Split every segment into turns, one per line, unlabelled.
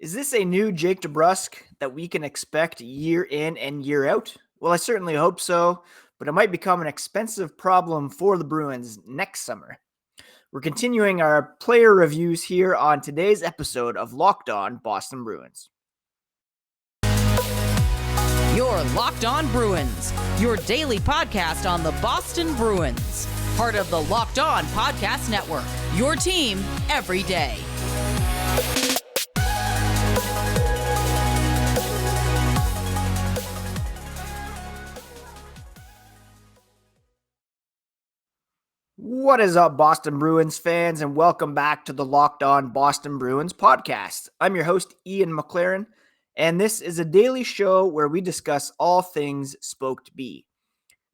Is this a new Jake DeBrusk that we can expect year in and year out? Well, I certainly hope so, but it might become an expensive problem for the Bruins next summer. We're continuing our player reviews here on today's episode of Locked On Boston Bruins.
You're Locked On Bruins, your daily podcast on the Boston Bruins. Part of the Locked On Podcast Network, your team every day.
What is up, Boston Bruins fans, and welcome back to the Locked On Boston Bruins podcast. I'm your host, Ian McLaren, and this is a daily show where we discuss all things Spoked Bee.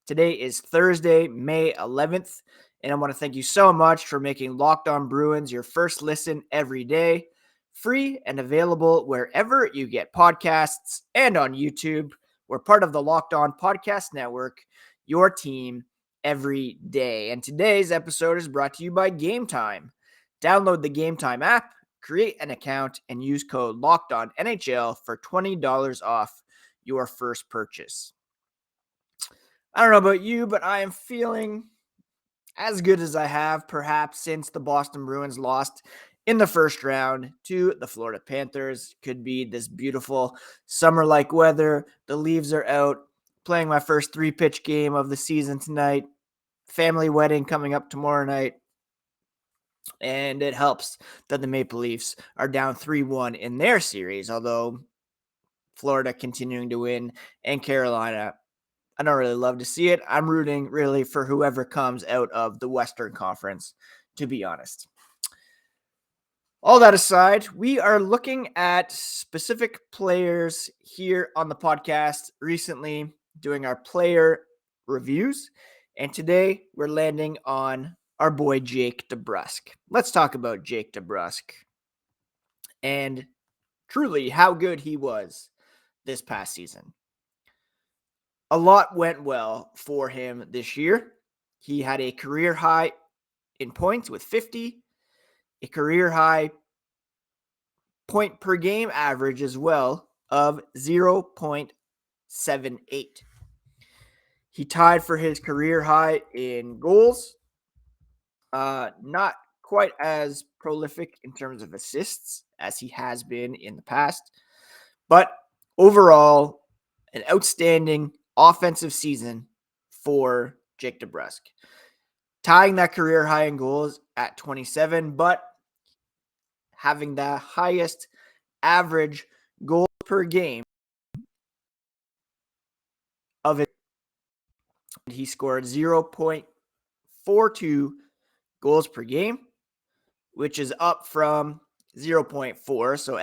Today is Thursday, May 11th, and I want to thank you so much for making Locked On Bruins your first listen every day, free and available wherever you get podcasts and on YouTube. We're part of the Locked On Podcast Network, your team every day. And today's episode is brought to you by Gametime. Download the Gametime app, create an account, and use code LOCKEDONNHL for $20 off your first purchase. I don't know about you, but I am feeling as good as I have perhaps since the Boston Bruins lost in the first round to the Florida Panthers. Could be this beautiful summer-like weather. The leaves are out. Playing my first 3-pitch game of the season tonight. Family wedding coming up tomorrow night. And it helps that the Maple Leafs are down 3-1 in their series, although Florida continuing to win and Carolina, I don't really love to see it. I'm rooting really for whoever comes out of the Western Conference, to be honest. All that aside, we are looking at specific players here on the podcast recently, doing our player reviews. And today we're landing on our boy Jake DeBrusk. Let's talk about Jake DeBrusk and truly how good he was this past season. A lot went well for him this year. He had a career high in points with 50, a career high point per game average as well of 0.78. He tied for his career high in goals. Not quite as prolific in terms of assists as he has been in the past, but overall, an outstanding offensive season for Jake DeBrusk. Tying that career high in goals at 27, but having the highest average goal per game of it. He scored 0.42 goals per game, which is up from 0.4, so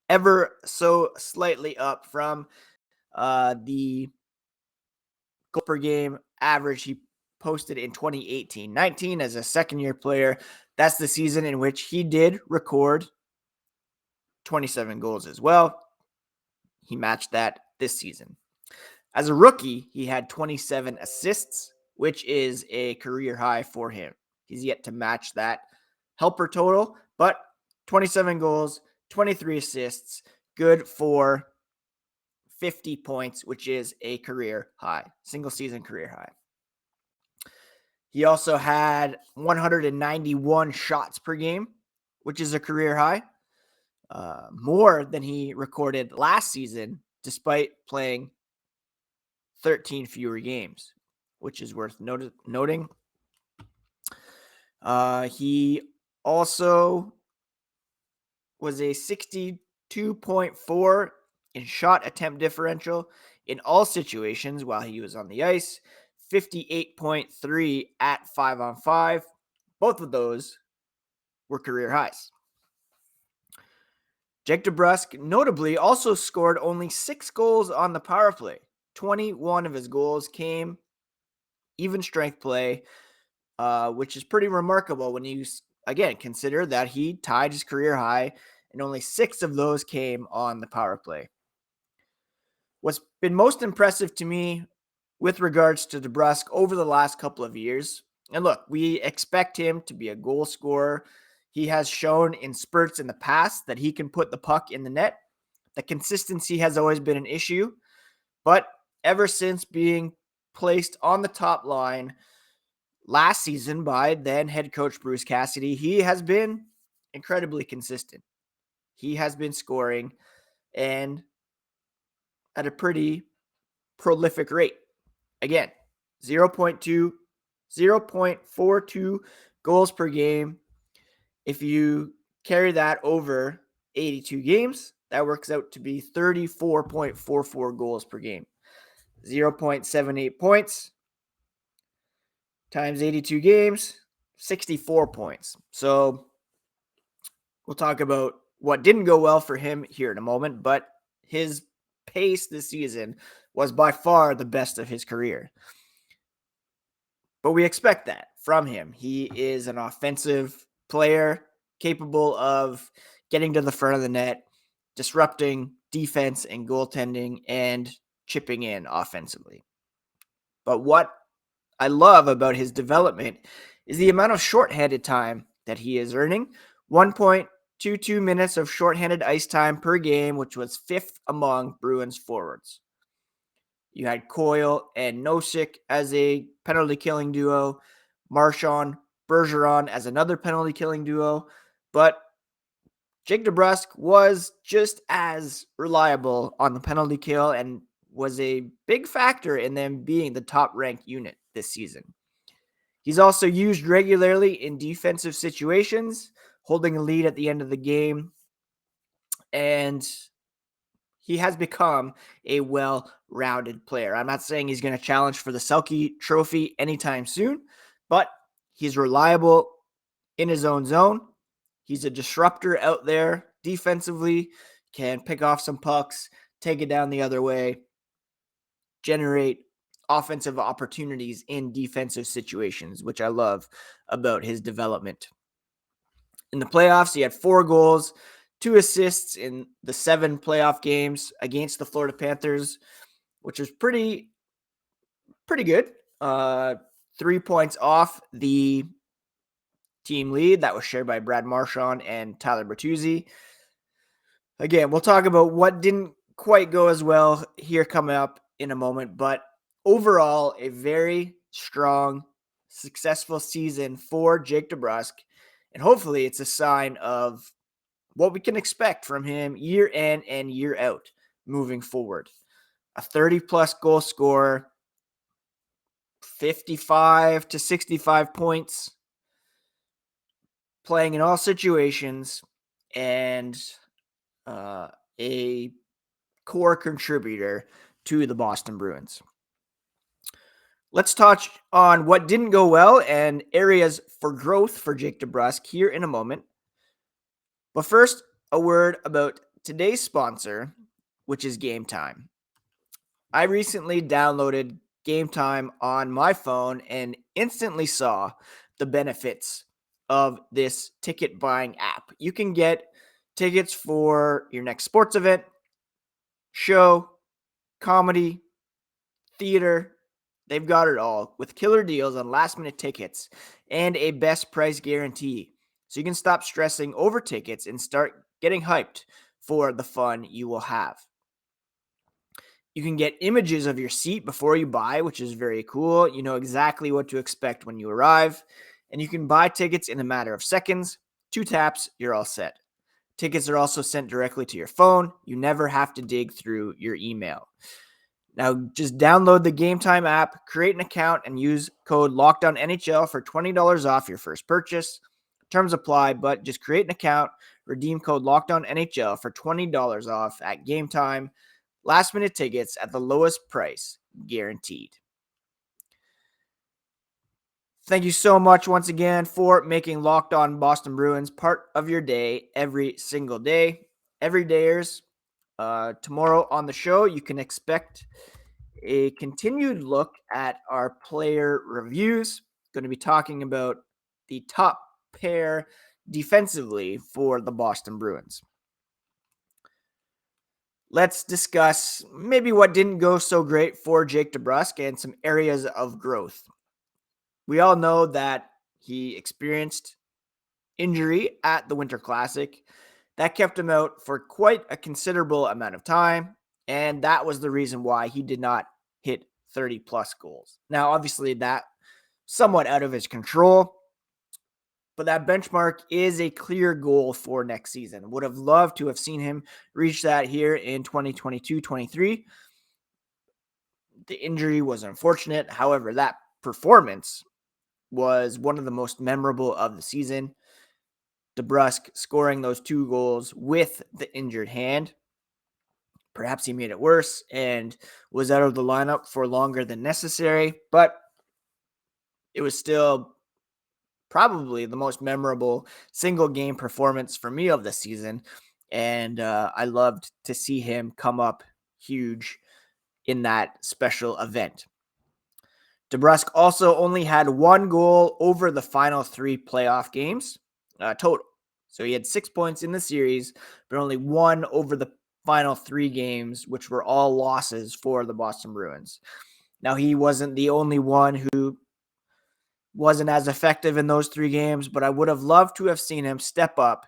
ever so slightly up from the goal per game average he posted in 2018-19 as a second-year player. That's the season in which he did record 27 goals as well. He matched that this season. As a rookie, he had 27 assists, which is a career high for him. He's yet to match that helper total, but 27 goals, 23 assists, good for 50 points, which is a career high, single season career high. He also had 191 shots per game, which is a career high, more than he recorded last season, despite playing 13 fewer games, which is worth noting. He also was a 62.4 in shot attempt differential in all situations while he was on the ice, 58.3 at 5-on-5. Both of those were career highs. Jake DeBrusk notably also scored only 6 goals on the power play. 21 of his goals came even strength play, which is pretty remarkable when you, again, consider that he tied his career high and only 6 of those came on the power play. What's been most impressive to me with regards to DeBrusk over the last couple of years, and look, we expect him to be a goal scorer. He has shown in spurts in the past that he can put the puck in the net. The consistency has always been an issue, but ever since being placed on the top line last season by then head coach Bruce Cassidy, he has been incredibly consistent. He has been scoring and at a pretty prolific rate. Again, 0.42 goals per game. If you carry that over 82 games, that works out to be 34.44 goals per game. 0.78 points times 82 games, 64 points. So we'll talk about what didn't go well for him here in a moment, but his pace this season was by far the best of his career. But we expect that from him. He is an offensive player capable of getting to the front of the net, disrupting defense and goaltending, and chipping in offensively. But what I love about his development is the amount of shorthanded time that he is earning. 1.22 minutes of shorthanded ice time per game, which was fifth among Bruins forwards. You had Coyle and Nosek as a penalty killing duo, Marchand, Bergeron as another penalty killing duo, but Jake DeBrusk was just as reliable on the penalty kill and was a big factor in them being the top ranked unit this season. He's also used regularly in defensive situations, holding a lead at the end of the game, and he has become a well-rounded player. I'm not saying he's going to challenge for the Selke Trophy anytime soon, but he's reliable in his own zone. He's a disruptor out there defensively, can pick off some pucks, take it down the other way, generate offensive opportunities in defensive situations, which I love about his development. In the playoffs, he had 4 goals, 2 assists in the 7 playoff games against the Florida Panthers, which was pretty good. 3 points off the team lead that was shared by Brad Marchand and Tyler Bertuzzi. Again, we'll talk about what didn't quite go as well here coming up in a moment, but overall, a very strong, successful season for Jake DeBrusk, and hopefully it's a sign of what we can expect from him year in and year out moving forward. A 30-plus goal scorer, 55 to 65 points, playing in all situations, and a core contributor to the Boston Bruins. Let's touch on what didn't go well and areas for growth for Jake DeBrusk here in a moment. But first, a word about today's sponsor, which is Gametime. I recently downloaded Gametime on my phone and instantly saw the benefits of this ticket buying app. You can get tickets for your next sports event, show, comedy, theater. They've got it all with killer deals on last minute tickets and a best price guarantee. So you can stop stressing over tickets and start getting hyped for the fun you will have. You can get images of your seat before you buy, which is very cool. You know exactly what to expect when you arrive. And you can buy tickets in a matter of seconds. 2 taps, you're all set. Tickets are also sent directly to your phone. You never have to dig through your email. Now, just download the Gametime app, create an account, and use code LOCKDOWNNHL for $20 off your first purchase. Terms apply, but just create an account, redeem code LOCKDOWNNHL for $20 off at Gametime. Last minute tickets at the lowest price, guaranteed. Thank you so much once again for making Locked On Boston Bruins part of your day every single day. Everydayers, tomorrow on the show, you can expect a continued look at our player reviews. Going to be talking about the top pair defensively for the Boston Bruins. Let's discuss maybe what didn't go so great for Jake DeBrusk and some areas of growth. We all know that he experienced injury at the Winter Classic. That kept him out for quite a considerable amount of time, and that was the reason why he did not hit 30 plus goals. Now, obviously, that somewhat out of his control, but that benchmark is a clear goal for next season. Would have loved to have seen him reach that here in 2022-23. The injury was unfortunate. However, that performance was one of the most memorable of the season. DeBrusk scoring those 2 goals with the injured hand. Perhaps he made it worse and was out of the lineup for longer than necessary, but it was still probably the most memorable single game performance for me of the season. And I loved to see him come up huge in that special event. DeBrusk also only had 1 goal over the final 3 playoff games total. So he had 6 points in the series, but only 1 over the final 3 games, which were all losses for the Boston Bruins. Now, he wasn't the only one who wasn't as effective in those 3 games, but I would have loved to have seen him step up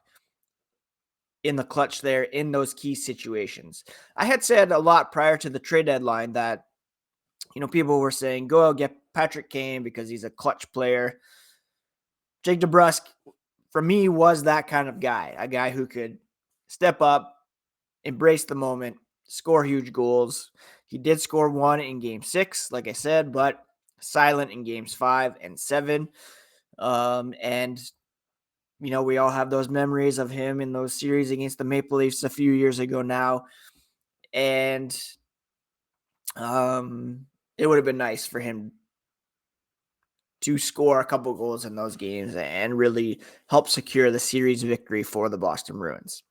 in the clutch there in those key situations. I had said a lot prior to the trade deadline that, people were saying, go out, get Patrick Kane because he's a clutch player. Jake DeBrusk, for me, was that kind of guy, a guy who could step up, embrace the moment, score huge goals. He did score 1 in game 6, like I said, but silent in games 5 and 7. And we all have those memories of him in those series against the Maple Leafs a few years ago now. And it would have been nice for him to score a couple goals in those games and really help secure the series victory for the Boston Bruins.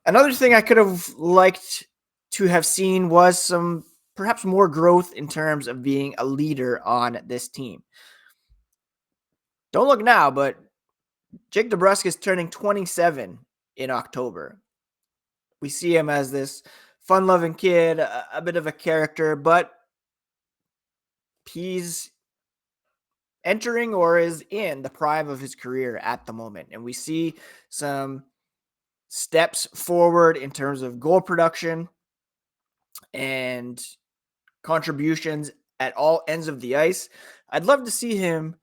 Another thing I could have liked to have seen was some perhaps more growth in terms of being a leader on this team. Don't look now, but Jake DeBrusk is turning 27 in October. We see him as this fun-loving kid, a bit of a character, but he's entering or is in the prime of his career at the moment. And we see some steps forward in terms of goal production and contributions at all ends of the ice. I'd love to see him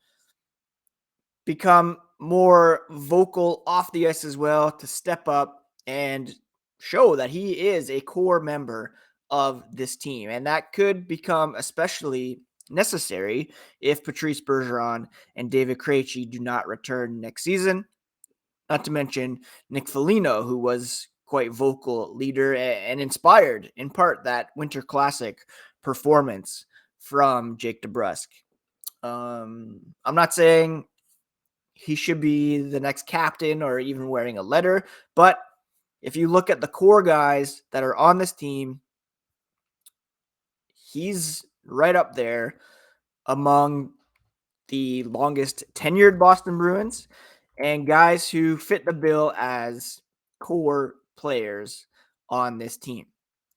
become more vocal off the ice as well, to step up and show that he is a core member of this team. And that could become especially necessary if Patrice Bergeron and David Krejci do not return next season. Not to mention Nick Foligno, who was quite vocal leader and inspired in part that Winter Classic performance from Jake DeBrusk. I'm not saying he should be the next captain or even wearing a letter, but if you look at the core guys that are on this team, he's right up there among the longest tenured Boston Bruins and guys who fit the bill as core players on this team.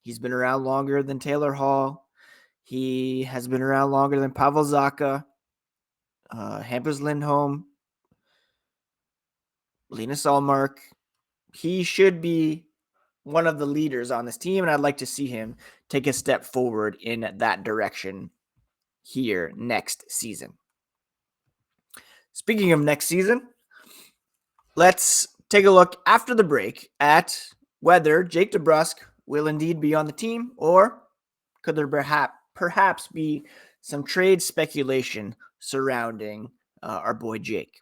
He's been around longer than Taylor Hall. He has been around longer than Pavel Zacha, Hampus Lindholm, Linus Ullmark. He should be one of the leaders on this team, and I'd like to see him take a step forward in that direction here next season. Speaking of next season, let's take a look after the break at whether Jake DeBrusk will indeed be on the team, or could there perhaps be some trade speculation surrounding our boy Jake.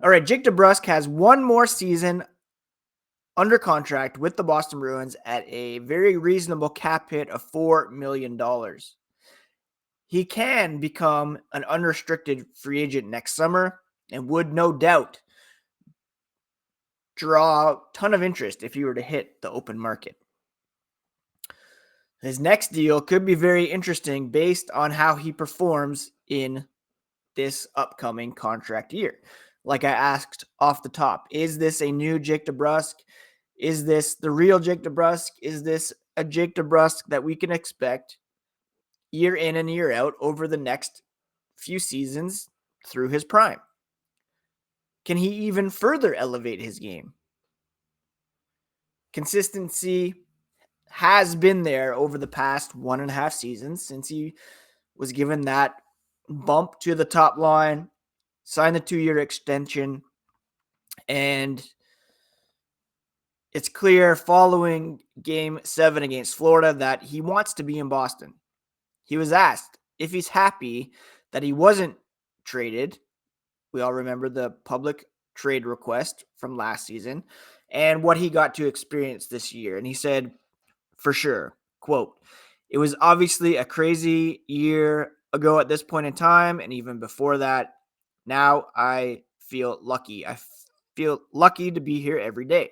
All right, Jake DeBrusk has 1 more season under contract with the Boston Bruins at a very reasonable cap hit of $4 million. He can become an unrestricted free agent next summer and would no doubt draw a ton of interest if he were to hit the open market. His next deal could be very interesting based on how he performs in this upcoming contract year. Like I asked off the top, is this a new Jake DeBrusk? Is this the real Jake DeBrusk? Is this a Jake DeBrusk that we can expect year in and year out over the next few seasons through his prime? Can he even further elevate his game? Consistency has been there over the past 1.5 seasons since he was given that bump to the top line, signed the 2-year extension, and it's clear following Game 7 against Florida that he wants to be in Boston. He was asked if he's happy that he wasn't traded. We all remember the public trade request from last season and what he got to experience this year. And he said, for sure, quote, "It was obviously a crazy year ago at this point in time, and even before that. Now I feel lucky. I feel lucky to be here every day.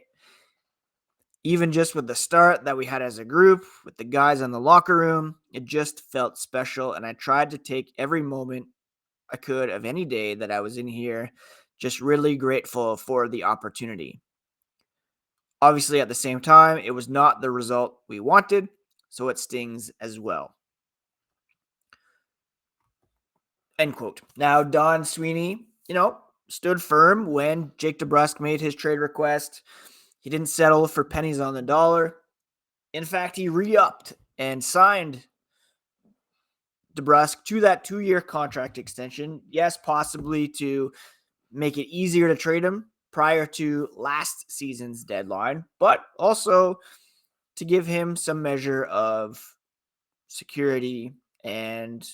Even just with the start that we had as a group, with the guys in the locker room, it just felt special, and I tried to take every moment I could of any day that I was in here, just really grateful for the opportunity. Obviously, at the same time, it was not the result we wanted, so it stings as well." End quote. Now, Don Sweeney, stood firm when Jake DeBrusk made his trade request. He didn't settle for pennies on the dollar. In fact, he re-upped and signed DeBrusk to that 2-year contract extension. Yes, possibly to make it easier to trade him prior to last season's deadline, but also to give him some measure of security and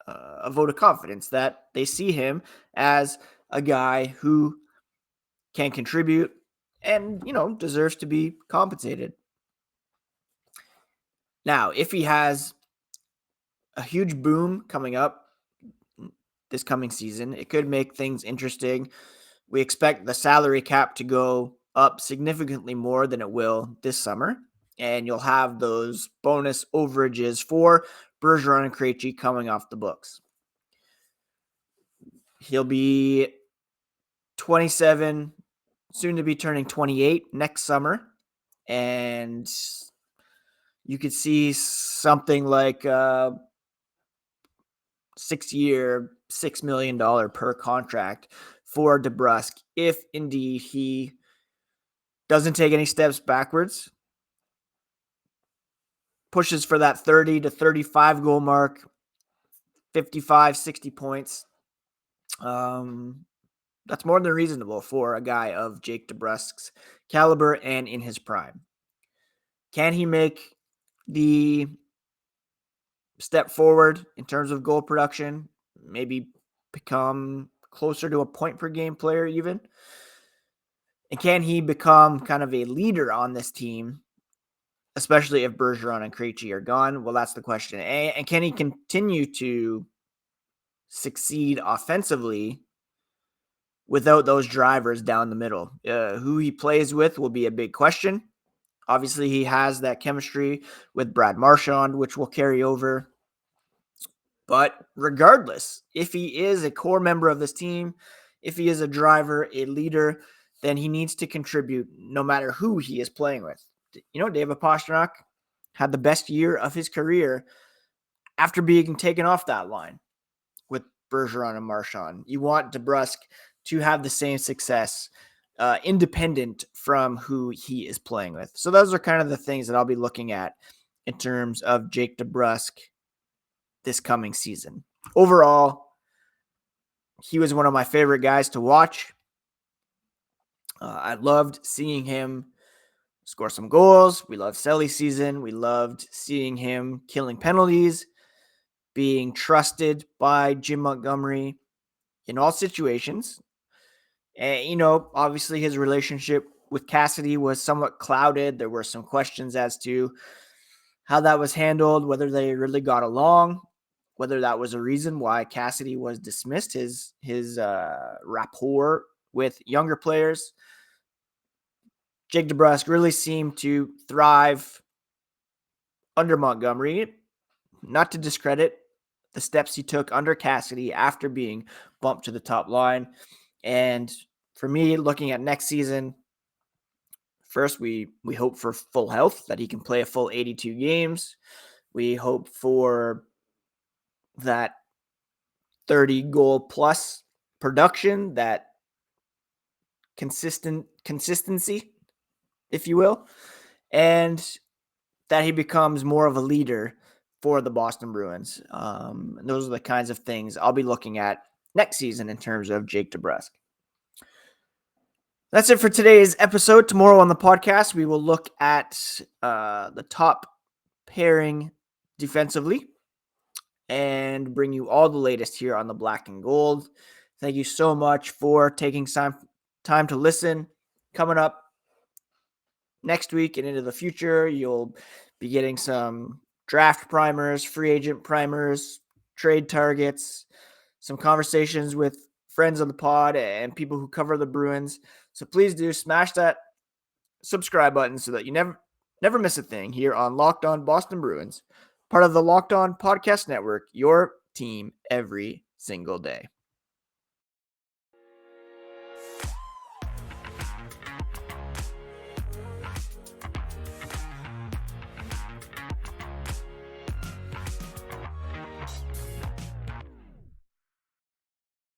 a vote of confidence that they see him as a guy who can contribute and, deserves to be compensated. Now, if he has a huge boom coming up this coming season, it could make things interesting. We expect the salary cap to go up significantly more than it will this summer, and you'll have those bonus overages for Bergeron and Krejci coming off the books. He'll be 27, soon to be turning 28 next summer, and you could see something like 6-year, $6 million per contract for DeBrusk if indeed he doesn't take any steps backwards, pushes for that 30 to 35 goal mark, 55, 60 points. That's more than reasonable for a guy of Jake DeBrusk's caliber and in his prime. Can he make the step forward in terms of goal production? Maybe become closer to a point per game player even? And can he become kind of a leader on this team, especially if Bergeron and Krejci are gone? Well, that's the question. And can he continue to succeed offensively without those drivers down the middle? Who he plays with will be a big question. Obviously, he has that chemistry with Brad Marchand, which will carry over. But regardless, if he is a core member of this team, if he is a driver, a leader, then he needs to contribute no matter who he is playing with. David Pastrnak had the best year of his career after being taken off that line with Bergeron and Marchand. You want DeBrusk to have the same success independent from who he is playing with. So those are kind of the things that I'll be looking at in terms of Jake DeBrusk this coming season. Overall, he was one of my favorite guys to watch. I loved seeing him score some goals. We loved Selly's season. We loved seeing him killing penalties, being trusted by Jim Montgomery in all situations. And, obviously his relationship with Cassidy was somewhat clouded. There were some questions as to how that was handled, whether they really got along, whether that was a reason why Cassidy was dismissed, his rapport with younger players. Jake DeBrusk really seemed to thrive under Montgomery. Not to discredit the steps he took under Cassidy after being bumped to the top line. And for me, looking at next season, first, we hope for full health, that he can play a full 82 games. We hope for that 30 goal plus production, that consistency, if you will, and that he becomes more of a leader for the Boston Bruins. Those are the kinds of things I'll be looking at next season in terms of Jake DeBrusk. That's it for today's episode. Tomorrow on the podcast, we will look at the top pairing defensively and bring you all the latest here on the Black and Gold. Thank you so much for taking time to listen. Coming up next week and into the future, you'll be getting some draft primers, free agent primers, trade targets, some conversations with friends of the pod and people who cover the Bruins. So please do smash that subscribe button so that you never miss a thing here on Locked On Boston Bruins, part of the Locked On Podcast Network, your team every single day.